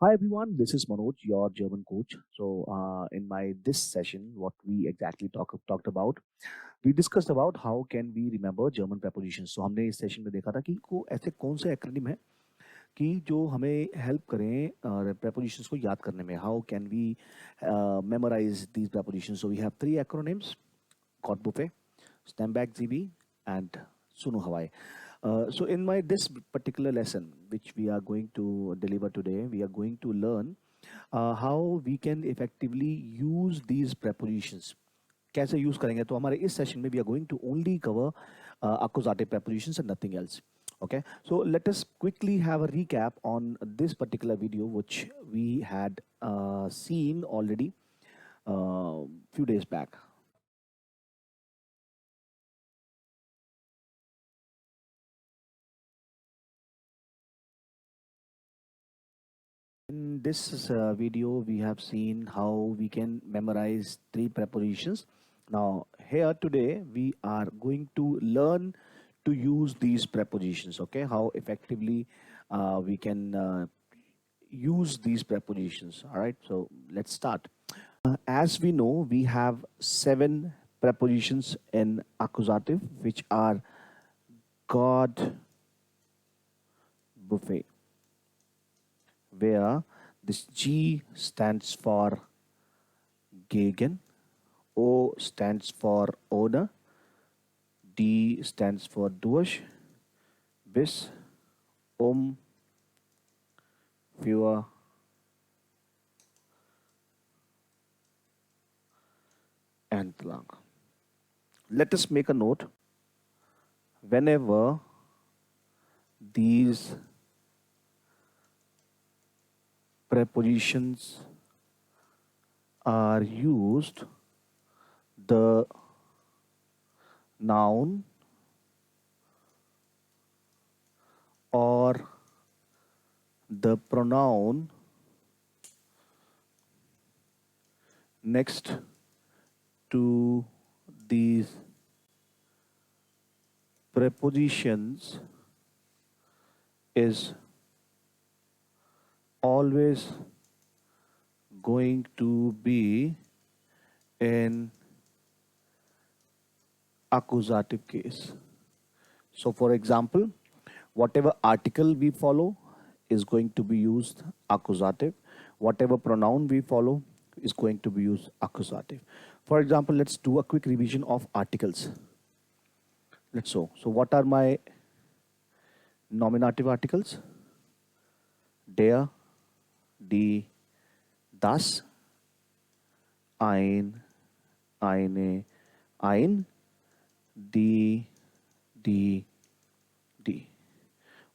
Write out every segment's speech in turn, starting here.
Hi everyone, this is Manoj, your German coach. In my this session, what we exactly talked about, we discussed about how can we remember German prepositions. So हमने इस session में देखा था कि को ऐसे कौन से एक्रोनिम है कि जो हमें हेल्प करें prepositions को याद करने में. How can we memorize these prepositions? So we have three acronyms: Got Buffet, Stemback GB, and Sunu Hawaii. So in my this particular lesson, which we are going to deliver today, we are going to learn how we can effectively use these prepositions. कैसे use करेंगे तो हमारे इस session में we are going to only cover accusative prepositions and nothing else. Okay, so let us quickly have a recap on this particular video which we had seen already few days back. In this video, we have seen how we can memorize three prepositions. Now, here today, we are going to learn to use these prepositions, okay? How effectively we can use these prepositions, all right? So, let's start. As we know, we have seven prepositions in accusative, which are God, buffet, where this G stands for gegen, O stands for owner, D stands for durch, bis, für, and lang. Let us make a note. Whenever these prepositions are used, the noun or the pronoun next to these prepositions is always going to be in accusative case. So, for example, whatever article we follow is going to be used accusative. Whatever pronoun we follow is going to be used accusative. For example, let's do a quick revision of articles. Let's so what are my nominative articles? Der, die, das, ein, eine, ein, die.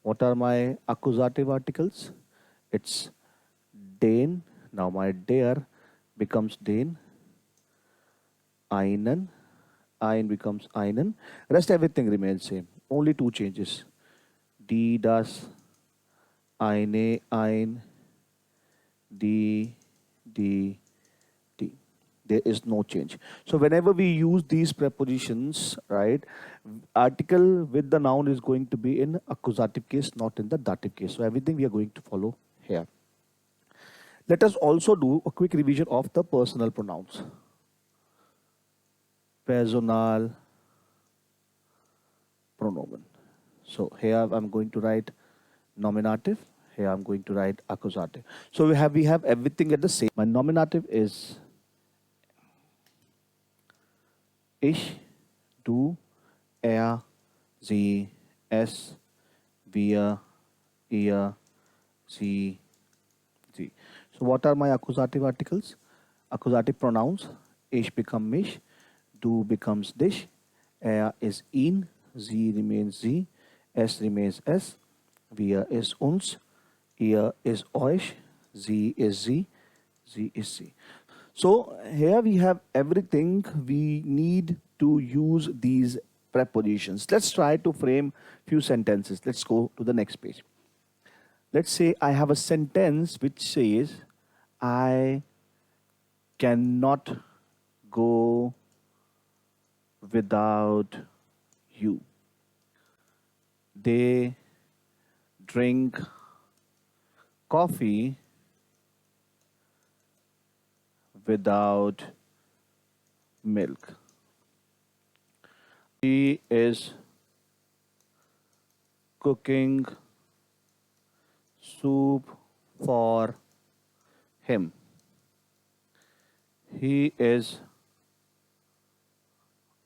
What are my accusative articles? It's den. Now my der becomes den. Einen. Ein becomes einen. Rest everything remains same. Only two changes. Die, das, eine, ein, die. There is no change. So whenever we use these prepositions, right, article with the noun is going to be in accusative case, not in the dative case. So everything we are going to follow here. Let us also do a quick revision of the personal pronouns. Personal pronomen. So here I'm going to write nominative. Here I'm going to write accusative. So we have everything at the same. My nominative is ich, du, er, sie, es, wir, ihr, sie. So what are my accusative articles? Accusative pronouns. Ich become mich, du becomes dich, er is ihn, sie remains sie, es remains es, wir is uns, ihr is euch, sie is sie is sie. So here we have everything we need to use these prepositions. Let's try to frame few sentences. Let's go to the next page. Let's say I have a sentence which says, I cannot go without you. They drink coffee without milk. She is cooking soup for him. He is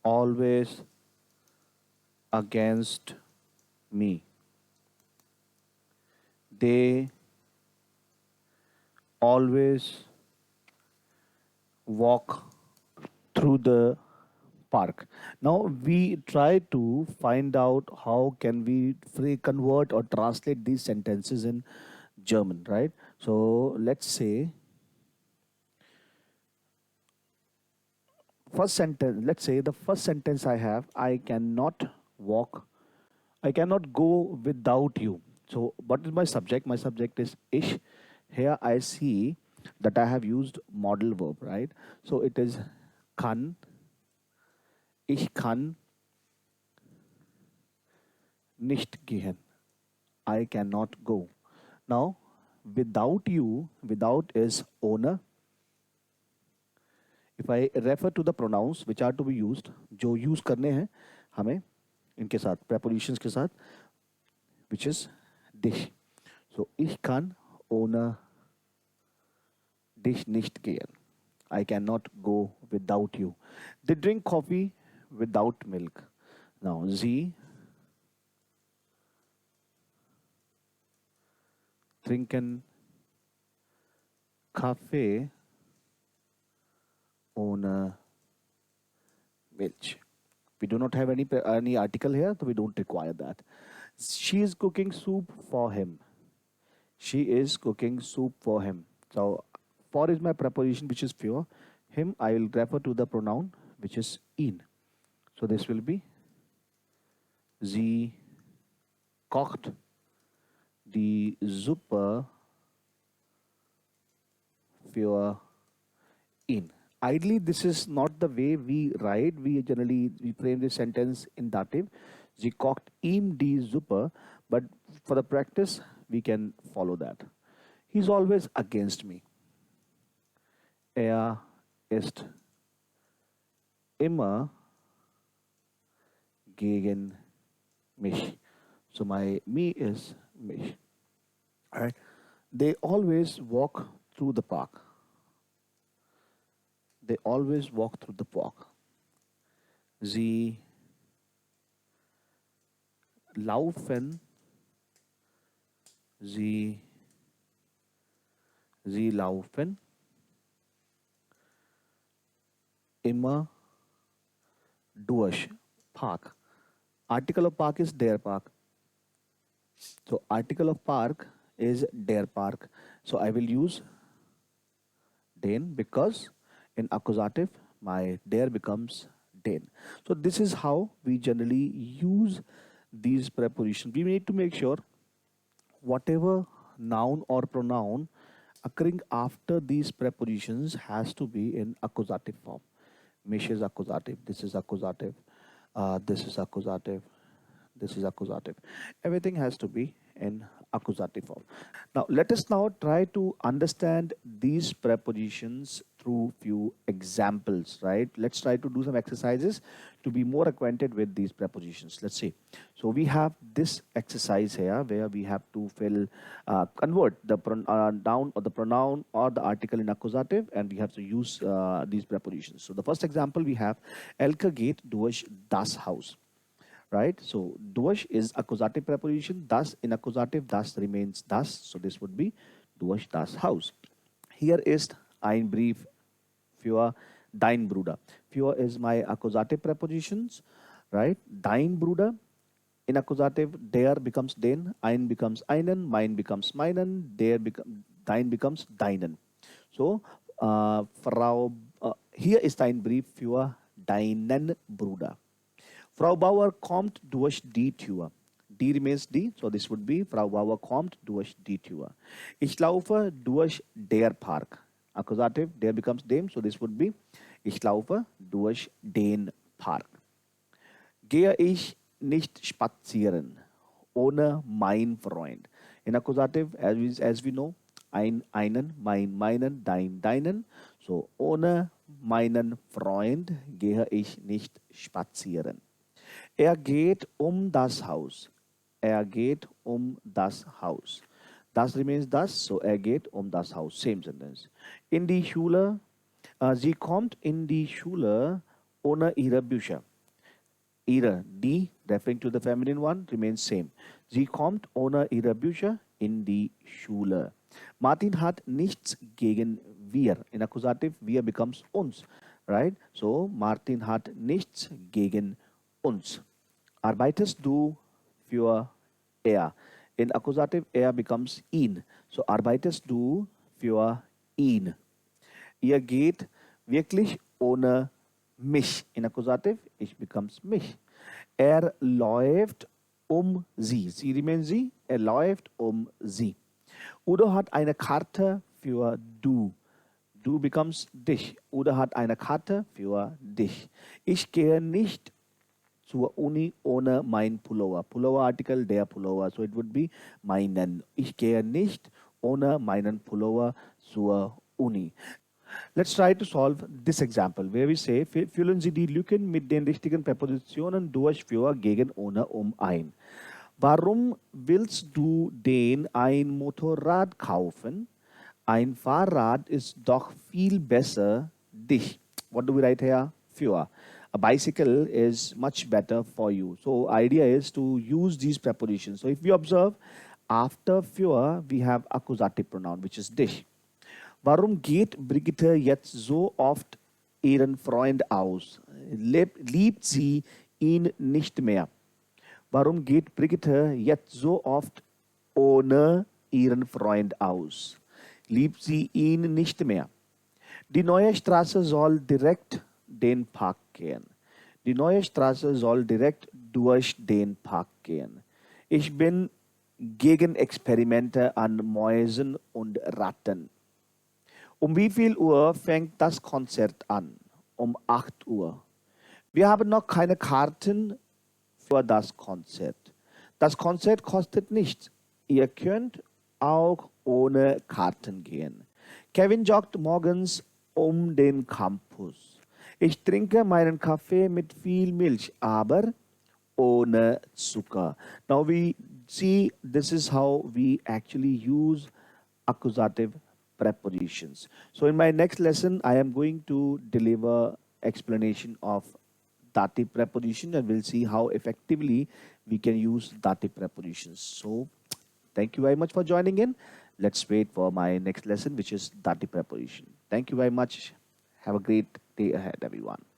always against me. They always walk through the park. Now we try to find out how can we convert or translate these sentences in German, right? So let's say first sentence. Let's say the first sentence I have: I cannot walk. I cannot go without you. So what is my subject? My subject is ich. Here I see that I have used modal verb, right? So it is kann. Ich kann nicht gehen. I cannot go. Now, without you, without is owner. If I refer to the pronouns which are to be used, जो use करने हैं हमें इनके साथ prepositions के साथ, which is dich. So ich kann ohne dich nicht gehen. I cannot go without you. They drink coffee without milk. Now sie trinken Kaffee ohne Milch. We do not have any article here, so we don't require that. She is cooking soup for him. She is cooking soup for him. So for is my preposition which is für. Him I will refer to the pronoun which is ihn. So this will be sie kocht die Suppe für ihn. Ideally, this is not the way we write. We generally frame this sentence in dative. Sie kocht ihm die Suppe, but for the practice, we can follow that. He's always against me. Er ist immer gegen mich. So my me is mich. All right. They always walk through the park. They always walk through the park. Sie laufen. Sie laufen immer durch Park. Article of park is der Park. So article of park is der Park. So I will use den because in accusative my der becomes den. So this is how we generally use these prepositions. We need to make sure whatever noun or pronoun occurring after these prepositions has to be in accusative form. Mich is accusative, this is accusative, this is accusative, this is accusative. Everything has to be in accusative form. Now let us now try to understand these prepositions through few examples, right? Let's try to do some exercises to be more acquainted with these prepositions. Let's see. So we have this exercise here where we have to convert the noun or the pronoun or the article in accusative, and we have to use these prepositions. So the first example we have, Elke geht durch das Haus. Right? So durch is accusative preposition, das in accusative, das remains das. So this would be durch das Haus. Here is ein Brief für dein Bruder. Für is my accusative prepositions, right? Dein Bruder in accusative, der becomes den, ein becomes einen, mein becomes meinen, dein becomes deinen. So hier ist ein Brief für deinen Bruder. Frau Bauer kommt durch die Tür. Die remains die, so this would be Frau Bauer kommt durch die Tür. Ich laufe durch der Park. Accusative, der becomes dem, so this would be ich laufe durch den Park. Gehe ich nicht spazieren ohne mein Freund. In accusative, as we know, einen, mein, meinen, deinen. So, ohne meinen Freund gehe ich nicht spazieren. Er geht um das Haus. Er geht um das Haus. Das remains das, so er geht um das Haus. Same sentence. In die Schule, sie kommt in die Schule ohne ihre Bücher. Ihre, die, referring to the feminine one, remains same. Sie kommt ohne ihre Bücher in die Schule. Martin hat nichts gegen wir. In Akkusativ, wir becomes uns. Right? So, Martin hat nichts gegen uns. Arbeitest du für er? In Akkusativ, er becomes ihn. So, arbeitest du für ihn? Ihr geht wirklich ohne mich. In Akkusativ, ich becomes mich. Er läuft um sie. Sie remains sie. Er läuft um sie. Udo hat eine Karte für du. Du becomes dich. Udo hat eine Karte für dich. Ich gehe nicht zur Uni ohne mein Pullover. Pullover Artikel, der Pullover. So it would be meinen. Ich gehe nicht ohne meinen Pullover zur Uni. Let's try to solve this example, where we say, füllen Sie die Lücken mit den richtigen Präpositionen durch, für, gegen, ohne, um ein. Warum willst du denn ein Motorrad kaufen? Ein Fahrrad ist doch viel besser dich. What do we write here? Für. A bicycle is much better for you. So idea is to use these prepositions. So if we observe, after für, we have accusative pronoun, which is dich. Warum geht Brigitte jetzt so oft ihren Freund aus? Liebt sie ihn nicht mehr? Warum geht Brigitte jetzt so oft ohne ihren Freund aus? Liebt sie ihn nicht mehr? Die neue Straße soll direkt den Park gehen. Die neue Straße soll direkt durch den Park gehen. Ich bin gegen Experimente an Mäusen und Ratten. Um wie viel Uhr fängt das Konzert an? Um 8 Uhr. Wir haben noch keine Karten für das Konzert. Das Konzert kostet nichts. Ihr könnt auch ohne Karten gehen. Kevin joggt morgens um den Campus. Ich trinke meinen Kaffee mit viel Milch, aber ohne Zucker. Now we see this is how we actually use accusative prepositions. So in my next lesson, I am going to deliver explanation of dative preposition, and we'll see how effectively we can use dative prepositions. So thank you very much for joining in. Let's wait for my next lesson, which is dative preposition. Thank you very much. Have a great day ahead, everyone.